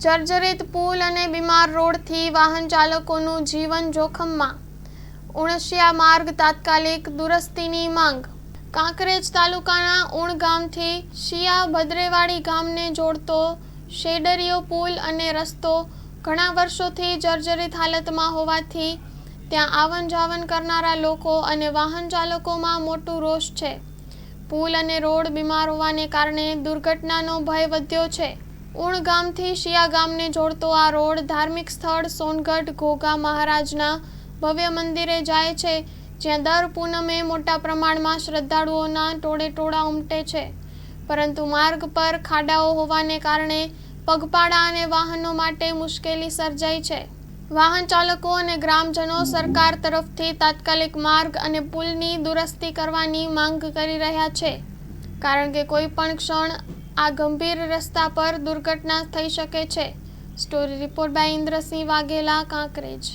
જર્જરિત પુલ અને બીમાર રોડથી વાહન ચાલકોનું જીવન જોખમમાં. ઉણશિયા માર્ગ તાત્કાલિક દુરસ્તીની માંગ. કાંકરેજ તાલુકાના ઉણ ગામથી શિયા ભદ્રેવાડી ગામને જોડતો શેડરીયો પુલ અને રસ્તો ઘણા વર્ષોથી જર્જરિત હાલતમાં હોવાથી ત્યાં આવન જાવન કરનારા લોકો અને વાહન ચાલકોમાં મોટો રોષ છે. પુલ અને રોડ બીમાર હોવાને કારણે દુર્ઘટનાનો ભય વધ્યો છે. ઉણ ગામથી શિયા ગામને જોડતો આ રોડ ધાર્મિક સ્થળ સોનગઢ ઘોઘા મહારાજના ભવ્ય મંદિરે જાય છે, જ્યાં દર પૂનમે મોટા પ્રમાણમાં શ્રદ્ધાળુઓના ટોળેટોળા ઉમટે છે. પરંતુ માર્ગ પર ખાડાઓ હોવાને કારણે પગપાળા અને વાહનો માટે મુશ્કેલી સર્જાઈ છે. વાહન ચાલકો અને ગ્રામજનો સરકાર તરફથી તાત્કાલિક માર્ગ અને પુલની દુરસ્તી કરવાની માંગ કરી રહ્યા છે, કારણ કે કોઈ પણ ક્ષણ આ ગંભીર રસ્તા પર દુર્ઘટના થઈ શકે છે. Story report by Indrasinh Vaghela, Kankrej.